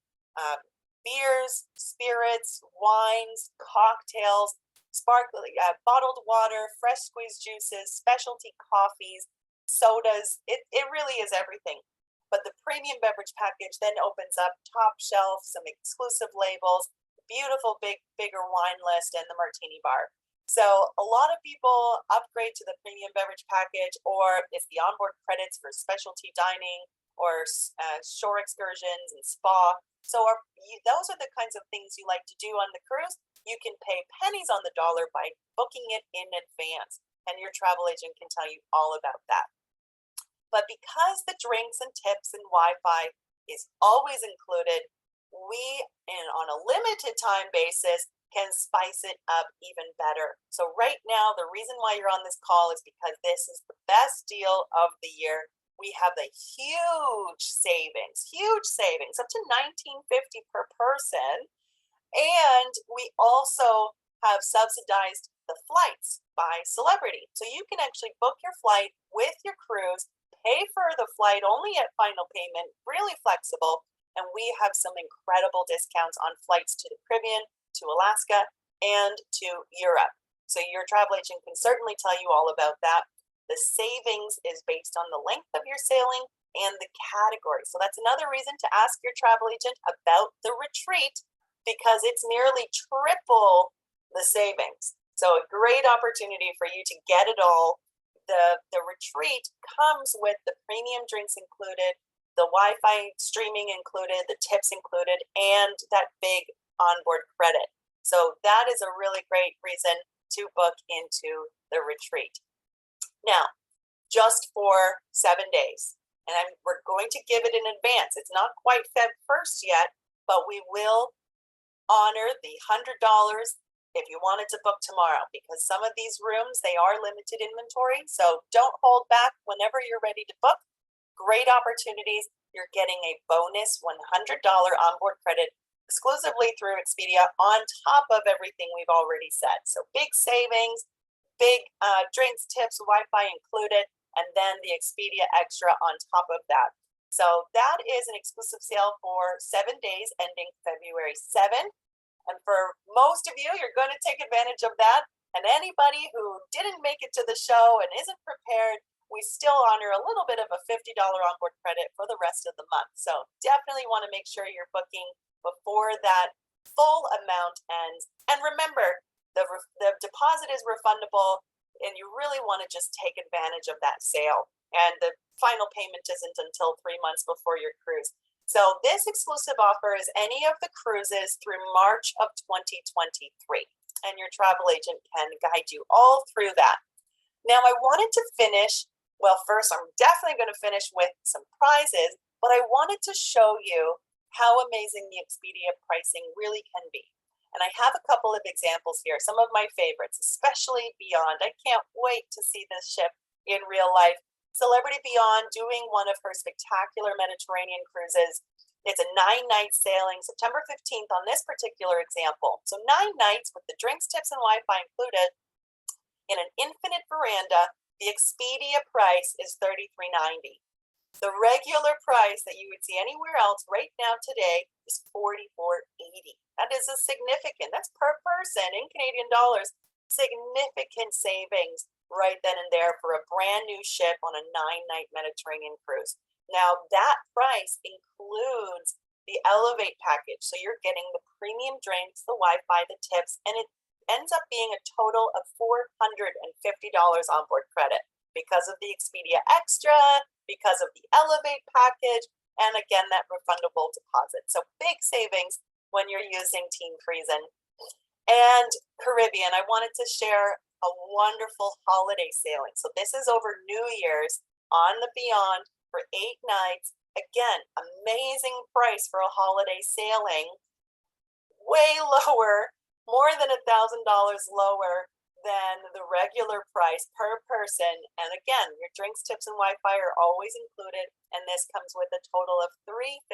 beers, spirits, wines, cocktails, sparkling, bottled water, fresh squeezed juices, specialty coffees, sodas. It really is everything. But the premium beverage package then opens up top shelf, some exclusive labels, beautiful bigger wine list, and the martini bar. So a lot of people upgrade to the premium beverage package, or it's the onboard credits for specialty dining or shore excursions and spa. So those are the kinds of things you like to do on the cruise. You can pay pennies on the dollar by booking it in advance, and your travel agent can tell you all about that. But because the drinks and tips and Wi-Fi is always included, we, on a limited time basis, can spice it up even better. So right now, the reason why you're on this call is because this is the best deal of the year. We have the huge savings, up to $19.50 per person. And we also have subsidized the flights by Celebrity. So you can actually book your flight with your cruise, pay for the flight only at final payment, really flexible. And we have some incredible discounts on flights to the Caribbean, to Alaska, and to Europe. So your travel agent can certainly tell you all about that. The savings is based on the length of your sailing and the category. So that's another reason to ask your travel agent about the retreat, because it's nearly triple the savings. So a great opportunity for you to get it all. The retreat comes with the premium drinks included, the Wi-Fi streaming included, the tips included, and that big onboard credit. So that is a really great reason to book into the retreat. Now, just for 7 days, and we're going to give it in advance. It's not quite Feb 1st yet, but we will honor the $100 if you wanted to book tomorrow, because some of these rooms, they are limited inventory. So don't hold back whenever you're ready to book. Great opportunities. You're getting a bonus $100 onboard credit exclusively through Expedia on top of everything we've already said. So big savings, big drinks, tips, Wi-Fi included, and then the Expedia extra on top of that. So that is an exclusive sale for 7 days ending February 7th. And for most of you, you're going to take advantage of that. And anybody who didn't make it to the show and isn't prepared, we still honor a little bit of a $50 onboard credit for the rest of the month. So definitely want to make sure you're booking before that full amount ends. And remember, the deposit is refundable, and you really want to just take advantage of that sale. And the final payment isn't until 3 months before your cruise. So this exclusive offer is any of the cruises through March of 2023, and your travel agent can guide you all through that. Now, I wanted to finish, well, first, I'm definitely going to finish with some prizes, but I wanted to show you how amazing the Expedia pricing really can be. And I have a couple of examples here, some of my favorites, especially Beyond. I can't wait to see this ship in real life. Celebrity Beyond doing one of her spectacular Mediterranean cruises. It's a 9-night sailing, September 15th on this particular example. So 9 nights with the drinks, tips, and Wi-Fi included in an infinite veranda. The Expedia price is $33.90. The regular price that you would see anywhere else right now today is $44.80. That is a significant, that's per person in Canadian dollars, significant savings right then and there for a brand new ship on a 9-night Mediterranean cruise. Now that price includes the Elevate package. So you're getting the premium drinks, the Wi-Fi, the tips, and it ends up being a total of $450 onboard credit because of the Expedia Extra, because of the Elevate package, and again, that refundable deposit. So big savings when you're using Team Friesen. And Caribbean, I wanted to share a wonderful holiday sailing. So this is over New Year's on the Beyond for 8 nights. Again, amazing price for a holiday sailing. Way lower, more than $1,000 lower than the regular price per person. And again, your drinks, tips, and Wi-Fi are always included. And this comes with a total of $350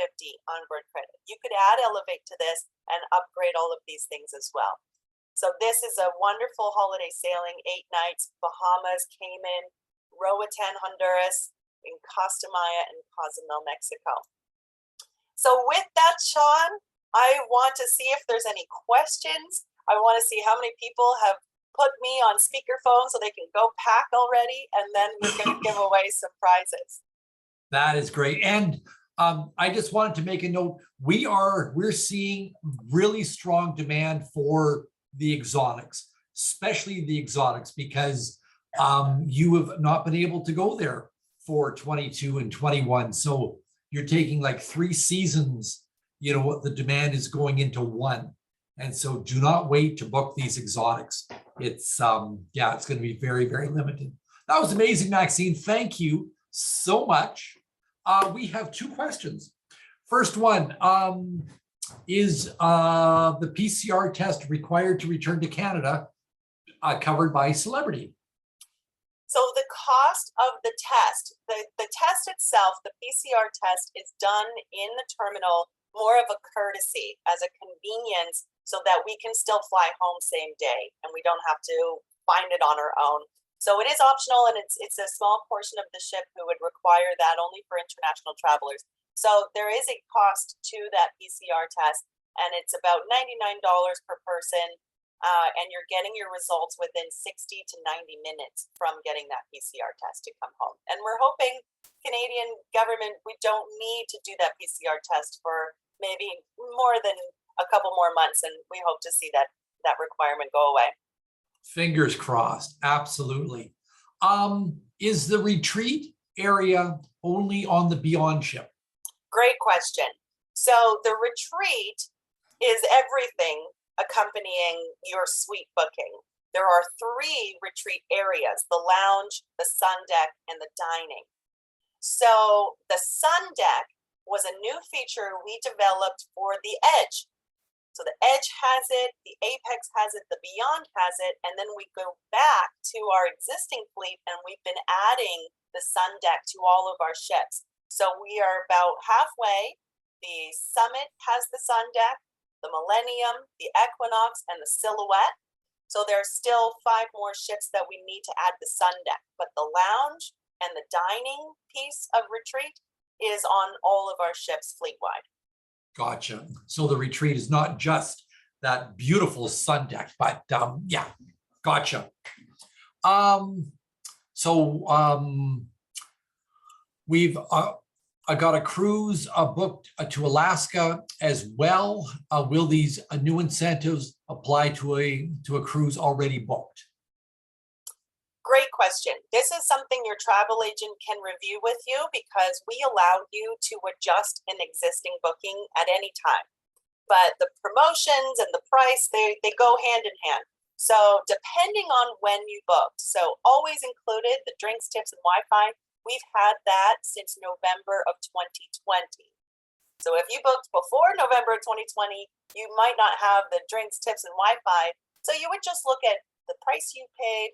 onboard credit. You could add Elevate to this and upgrade all of these things as well. So this is a wonderful holiday sailing, 8 nights, Bahamas, Cayman, Roatan, Honduras, in Costa Maya, and Cozumel, Mexico. So with that, Sean, I want to see if there's any questions. I want to see how many people have put me on speakerphone so they can go pack already, and then we're going to give away some prizes. That is great. And I just wanted to make a note. We're seeing really strong demand for the exotics, especially the exotics, because you have not been able to go there for 22 and 21. So you're taking like 3 seasons, you know, what the demand is going into one. And so do not wait to book these exotics. It's yeah, it's going to be very, very limited. That was amazing, Maxine. Thank you so much. We have 2 questions. First one, is the PCR test required to return to Canada covered by Celebrity? So the cost of the test, the test itself, the PCR test, is done in the terminal, more of a courtesy, as a convenience, so that we can still fly home same day and we don't have to find it on our own. So it is optional, and it's a small portion of the ship who would require that, only for international travelers. So there is a cost to that PCR test, and it's about $99 per person. And you're getting your results within 60 to 90 minutes from getting that PCR test to come home. And we're hoping, Canadian government, we don't need to do that PCR test for maybe more than a couple more months, and we hope to see that requirement go away. Fingers crossed. Absolutely. Is the retreat area only on the Beyond ship? Great question. So the retreat is everything accompanying your suite booking. There are 3 retreat areas: the lounge, the sun deck, and the dining. So the sun deck was a new feature we developed for the Edge. So the Edge has it, the Apex has it, the Beyond has it, and then we go back to our existing fleet, and we've been adding the sun deck to all of our ships. So we are about halfway. The Summit has the sun deck, the Millennium, the Equinox, and the Silhouette. So there's still 5 more ships that we need to add the sun deck, but the lounge and the dining piece of retreat is on all of our ships fleet-wide. Gotcha. So the retreat is not just that beautiful sun deck, but yeah, gotcha. We've I got a cruise booked to Alaska as well. Will these new incentives apply to a cruise already booked? Great question. This is something your travel agent can review with you, because we allow you to adjust an existing booking at any time. But the promotions and the price, they go hand in hand. So depending on when you booked, so always included the drinks, tips, and Wi-Fi. We've had that since November of 2020. So if you booked before November of 2020, you might not have the drinks, tips, and Wi-Fi. So you would just look at the price you paid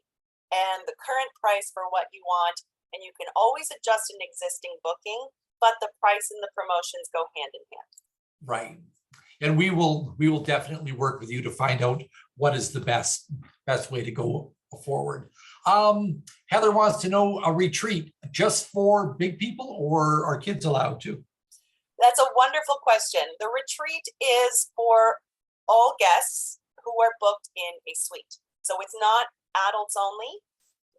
and the current price for what you want, and you can always adjust an existing booking, but the price and the promotions go hand in hand. Right. And we will definitely work with you to find out what is the best way to go forward. Heather wants to know, a retreat just for big people, or are kids allowed to? That's a wonderful question. The retreat is for all guests who are booked in a suite. So it's not adults only,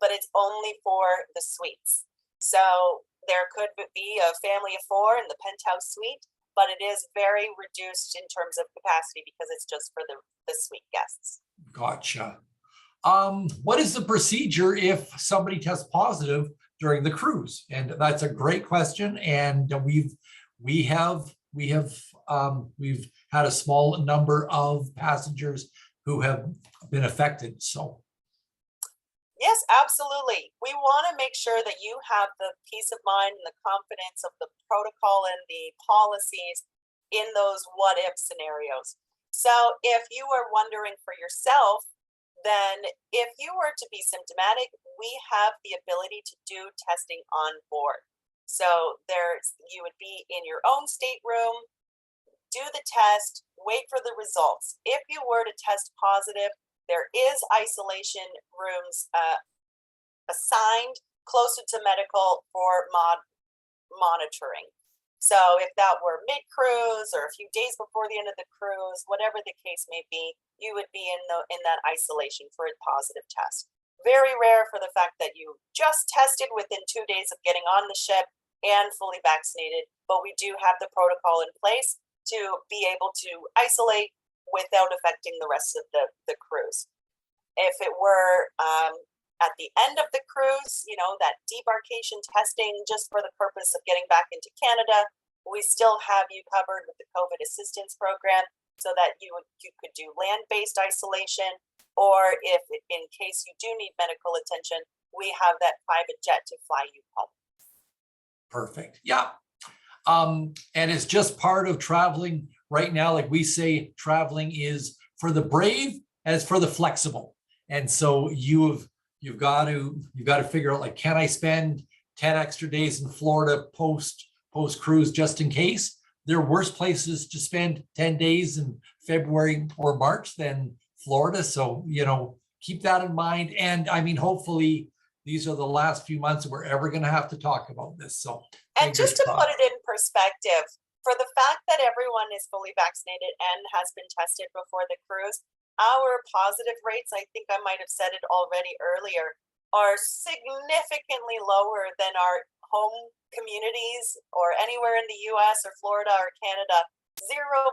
but it's only for the suites. So there could be a family of 4 in the penthouse suite, but it is very reduced in terms of capacity because it's just for the suite guests. Gotcha. What is the procedure if somebody tests positive during the cruise? And that's a great question. And we've had a small number of passengers who have been affected. So yes, absolutely. We want to make sure that you have the peace of mind and the confidence of the protocol and the policies in those what if scenarios. So if you are wondering for yourself, then if you were to be symptomatic, we have the ability to do testing on board. So you would be in your own stateroom, do the test, wait for the results. If you were to test positive, there is isolation rooms assigned closer to medical for monitoring. So if that were mid-cruise or a few days before the end of the cruise, whatever the case may be, you would be in that isolation for a positive test. Very rare for the fact that you just tested within 2 days of getting on the ship and fully vaccinated, but we do have the protocol in place to be able to isolate without affecting the rest of the cruise. If it were at the end of the cruise, that debarkation testing just for the purpose of getting back into Canada, we still have you covered with the COVID assistance program so that you could do land-based isolation, or if in case you do need medical attention, we have that private jet to fly you home. Perfect. Yeah. And it's just part of traveling right now. Like we say, traveling is for the brave and it's for the flexible. And so you've got to figure out, like, can I spend 10 extra days in Florida post cruise just in case? There are worse places to spend 10 days in February or March than Florida. So, keep that in mind. And I mean, hopefully these are the last few months that we're ever going to have to talk about this. So, and just to put it in perspective, for the fact that everyone is fully vaccinated and has been tested before the cruise, our positive rates, I think I might have said it already earlier, are significantly lower than our home communities or anywhere in the US or Florida or Canada, 0.07.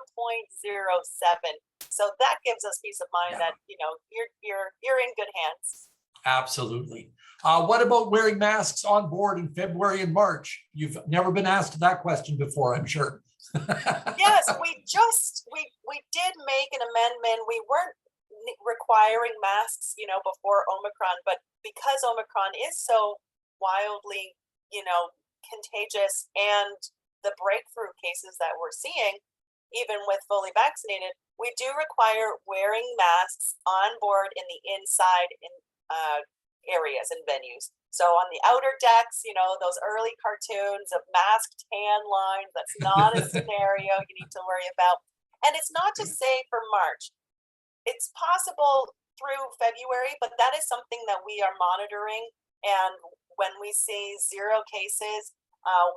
So that gives us peace of mind that, you're in good hands. Absolutely. What about wearing masks on board in February and March? You've never been asked that question before, I'm sure. Yes, we did make an amendment. We weren't requiring masks, before Omicron, but because Omicron is so wildly, contagious, and the breakthrough cases that we're seeing, even with fully vaccinated, we do require wearing masks on board in the inside areas and venues. So on the outer decks, those early cartoons of masked tan lines, that's not a scenario you need to worry about. And it's not to say for March. It's possible through February, but that is something that we are monitoring. And when we see 0 cases,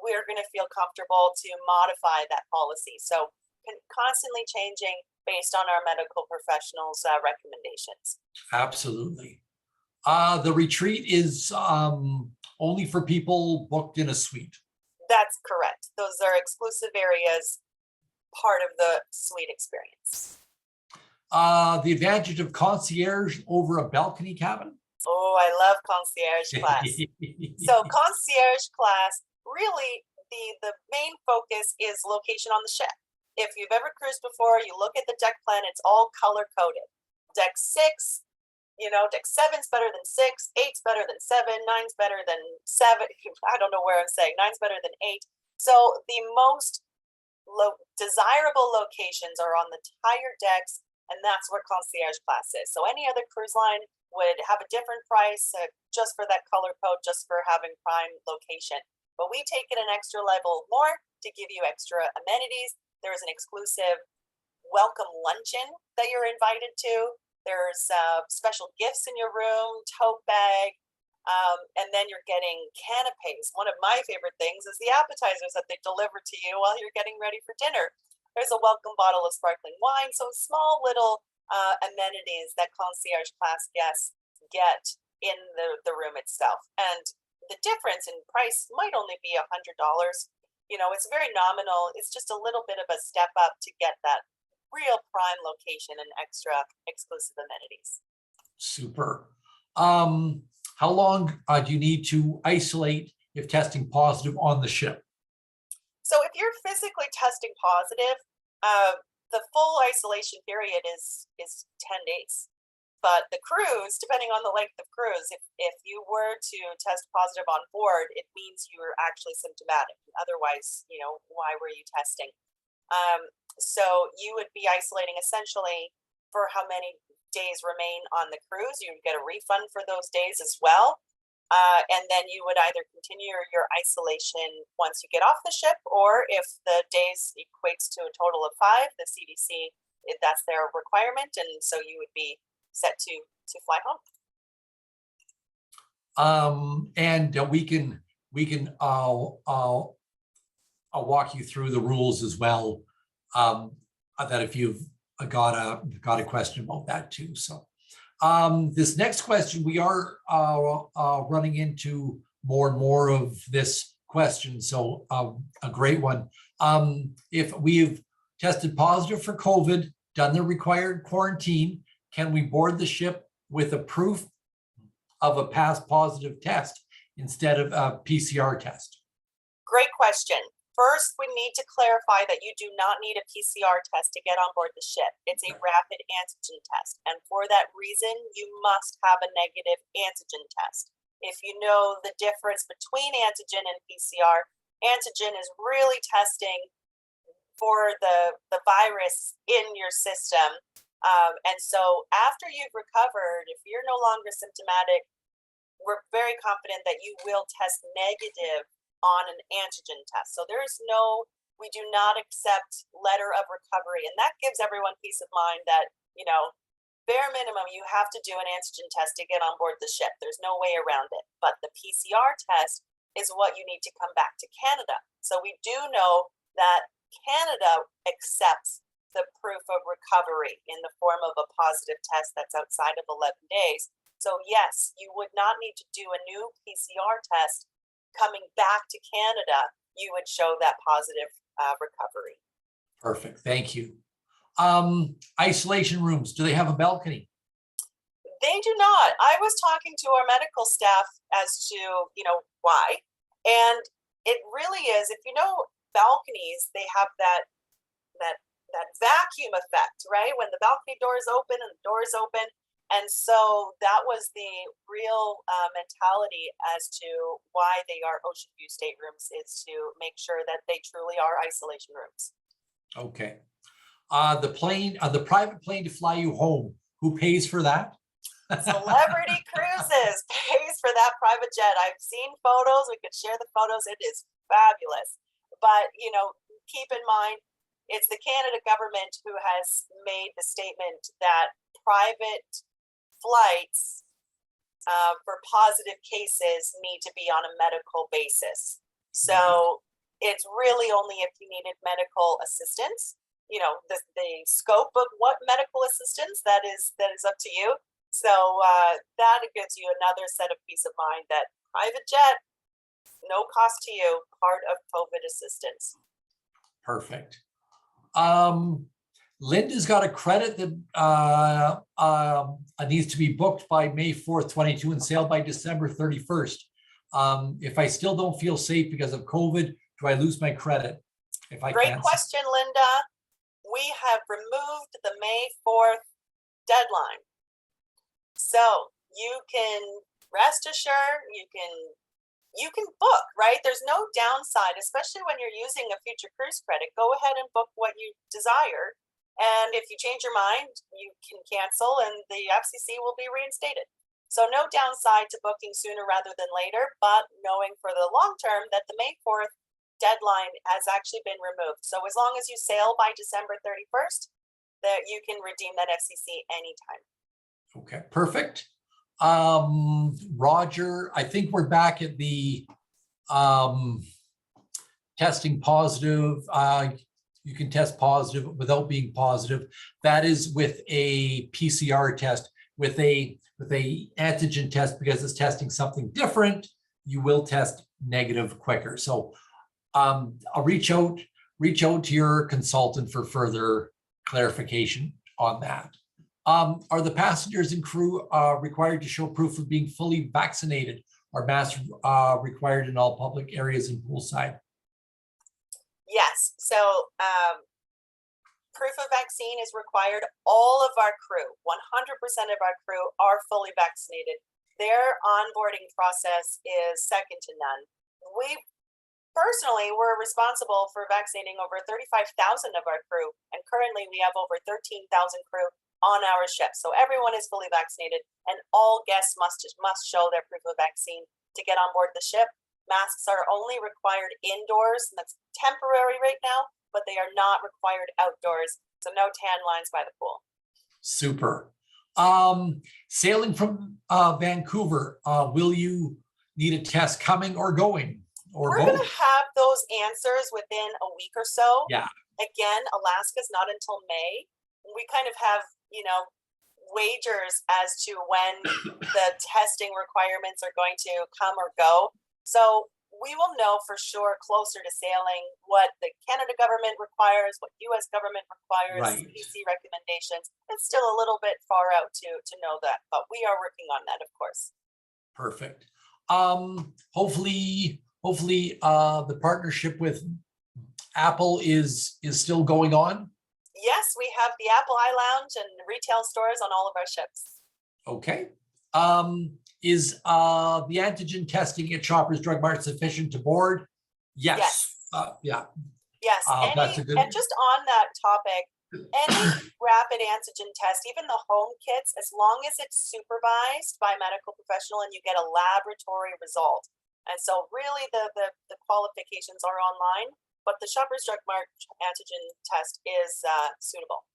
we're going to feel comfortable to modify that policy. So constantly changing based on our medical professionals' recommendations. Absolutely. The retreat is only for people booked in a suite. That's correct. Those are exclusive areas, part of the suite experience. The advantage of concierge over a balcony cabin? Oh, I love concierge class. So concierge class, really the main focus is location on the ship. If you've ever cruised before, you look at the deck plan, it's all color coded. Deck 6, deck 7's better than 6, 8's better than 7, 9's better than 7. I don't know where I'm saying 9's better than 8. So the most desirable locations are on the higher decks, and that's where concierge class is. So any other cruise line would have a different price just for that color code, just for having prime location. But we take it an extra level more to give you extra amenities. There's an exclusive welcome luncheon that you're invited to. There's special gifts in your room, tote bag, and then you're getting canapes. One of my favorite things is the appetizers that they deliver to you while you're getting ready for dinner. There's a welcome bottle of sparkling wine. So small little amenities that concierge class guests get in the room itself. And the difference in price might only be $100. It's very nominal. It's just a little bit of a step up to get that real prime location and extra exclusive amenities. Super. How long do you need to isolate if testing positive on the ship? So if you're physically testing positive, the full isolation period is 10 days. But the cruise, depending on the length of cruise, if you were to test positive on board, it means you were actually symptomatic. Otherwise, why were you testing? So you would be isolating essentially for how many days remain on the cruise. You would get a refund for those days as well. And then you would either continue your isolation once you get off the ship, or if the days equates to a total of 5, the CDC, that's their requirement, and so you would be set to fly home. And I'll walk you through the rules as well. That if you've got a question about that too. So this next question, we are running into more and more of this question. So a great one. If we've tested positive for COVID, done the required quarantine, can we board the ship with a proof of a past positive test instead of a PCR test? Great question. First, we need to clarify that you do not need a PCR test to get on board the ship. It's a rapid antigen test. And for that reason, you must have a negative antigen test. If you know the difference between antigen and PCR, antigen is really testing for the virus in your system. And so after you've recovered, if you're no longer symptomatic, we're very confident that you will test negative on an antigen test. So we do not accept letter of recovery. And that gives everyone peace of mind that, bare minimum, you have to do an antigen test to get on board the ship. There's no way around it. But the PCR test is what you need to come back to Canada. So we do know that Canada accepts the proof of recovery in the form of a positive test that's outside of 11 days. So yes, you would not need to do a new PCR test. Coming back to Canada, you would show that positive recovery. Perfect. Thank you. Isolation rooms, do they have a balcony? They do not. I was talking to our medical staff as to, why. And it really is, if you know balconies, they have that vacuum effect, right? When the balcony door is open and the door is open. And so that was the real mentality as to why they are ocean view staterooms, is to make sure that they truly are isolation rooms. Okay. The private plane to fly you home, who pays for that? Celebrity Cruises pays for that private jet. I've seen photos. We could share the photos. It is fabulous. But, keep in mind, it's the Canada government who has made the statement that private flights for positive cases need to be on a medical basis. So it's really only if you needed medical assistance, the scope of what medical assistance that is up to you. So that gives you another set of peace of mind that private jet, no cost to you, part of COVID assistance. Perfect. Linda's got a credit that needs to be booked by May 4th, 22 and sailed by December 31st. If I still don't feel safe because of COVID, do I lose my credit? Great question, Linda. We have removed the May 4th deadline. So you can rest assured, you can book, right? There's no downside, especially when you're using a future cruise credit. Go ahead and book what you desire. And if you change your mind, you can cancel and the FCC will be reinstated. So no downside to booking sooner rather than later, but knowing for the long term that the May 4th deadline has actually been removed. So as long as you sail by December 31st, that you can redeem that FCC anytime. Okay, perfect. Roger, I think we're back at the testing positive. You can test positive without being positive. That is with a PCR test. With a antigen test, because it's testing something different, you will test negative quicker. So I'll reach out to your consultant for further clarification on that. Are the passengers and crew required to show proof of being fully vaccinated? Are masks required in all public areas and poolside? Yes. So proof of vaccine is required. All of our crew, 100% of our crew are fully vaccinated. Their onboarding process is second to none. We personally, we're responsible for vaccinating over 35,000 of our crew. And currently we have over 13,000 crew on our ship. So everyone is fully vaccinated, and all guests must show their proof of vaccine to get on board the ship. Masks are only required indoors, and that's temporary right now, but they are not required outdoors. So no tan lines by the pool. Super. Sailing from Vancouver, will you need a test coming or going, or We're both? going to have those answers within a week or so. Yeah. Again, Alaska's not until May. We kind of have, wagers as to when the testing requirements are going to come or go. So we will know for sure closer to sailing what the Canada government requires, what US government requires, Right. CDC recommendations. It's still a little bit far out to know that, but we are working on that, of course. Perfect. Hopefully the partnership with Apple is still going on. Yes, we have the Apple Eye Lounge and retail stores on all of our ships. Okay. Is the antigen testing at Shoppers Drug Mart sufficient to board? Yes. Yeah. Yes. That's a good. And just on that topic, any rapid antigen test, even the home kits, as long as it's supervised by a medical professional and you get a laboratory result. And so really the qualifications are online, but the Shoppers Drug Mart antigen test is suitable.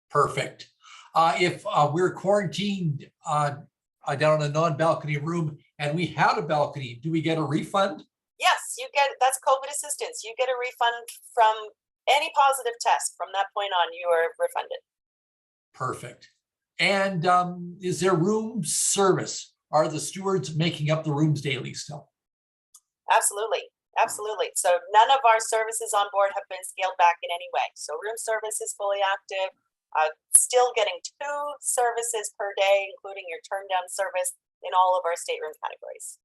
Perfect. If we're quarantined down in a non-balcony room and we had a balcony, do we get a refund? Yes, that's COVID assistance. You get a refund from any positive test. From that point on, you are refunded. Perfect. And is there room service? Are the stewards making up the rooms daily still? Absolutely. So none of our services on board have been scaled back in any way. So room service is fully active. Still getting 2 services per day, including your turn down service in all of our stateroom categories.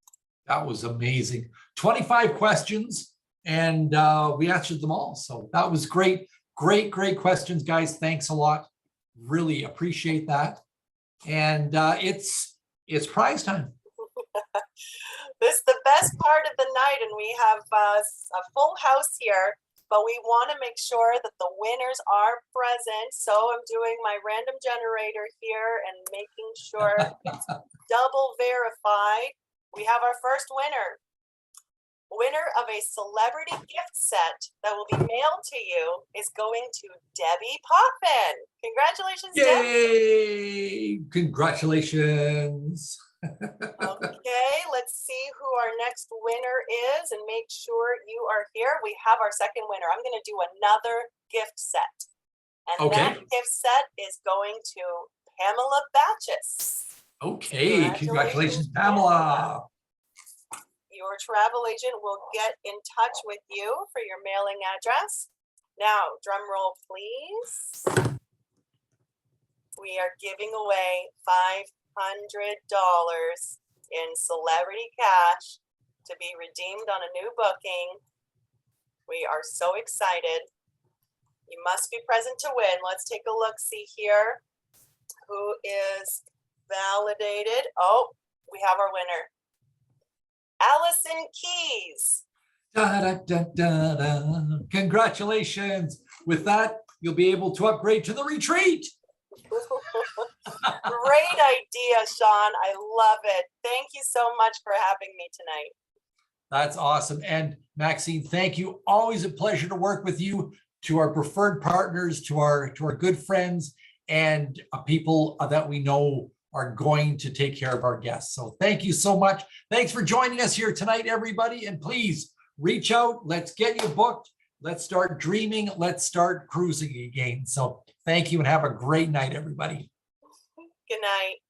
That was amazing. 25 questions and we answered them all. So that was great. Great questions, guys. Thanks a lot. Really appreciate that. And it's prize time. This is the best part of the night, and we have a full house here, but we want to make sure that the winners are present. So I'm doing my random generator here and making sure it's double verified. We have our first winner. Winner of a celebrity gift set that will be mailed to you is going to Debbie Potvin. Congratulations, Yay! Debbie. Congratulations. Okay, let's see who our next winner is and make sure you are here. We have our second winner. I'm going to do another gift set. And that gift set is going to Pamela Batches. Okay, congratulations, Pamela. Your travel agent will get in touch with you for your mailing address. Now, drum roll, please. We are giving away $500 in celebrity cash to be redeemed on a new booking. We are so excited. You must be present to win. Let's take a look, see here who is validated. Oh, we have our winner. Allison Keys. Da, da, da, da, da. Congratulations. With that, you'll be able to upgrade to the retreat. Great idea, Sean. I love it. Thank you so much for having me tonight. That's awesome. And Maxine, thank you. Always a pleasure to work with you. To our preferred partners, to our good friends, and people that we know are going to take care of our guests. So thank you so much. Thanks for joining us here tonight, everybody. And please reach out. Let's get you booked. Let's start dreaming. Let's start cruising again. So thank you and have a great night, everybody. Good night.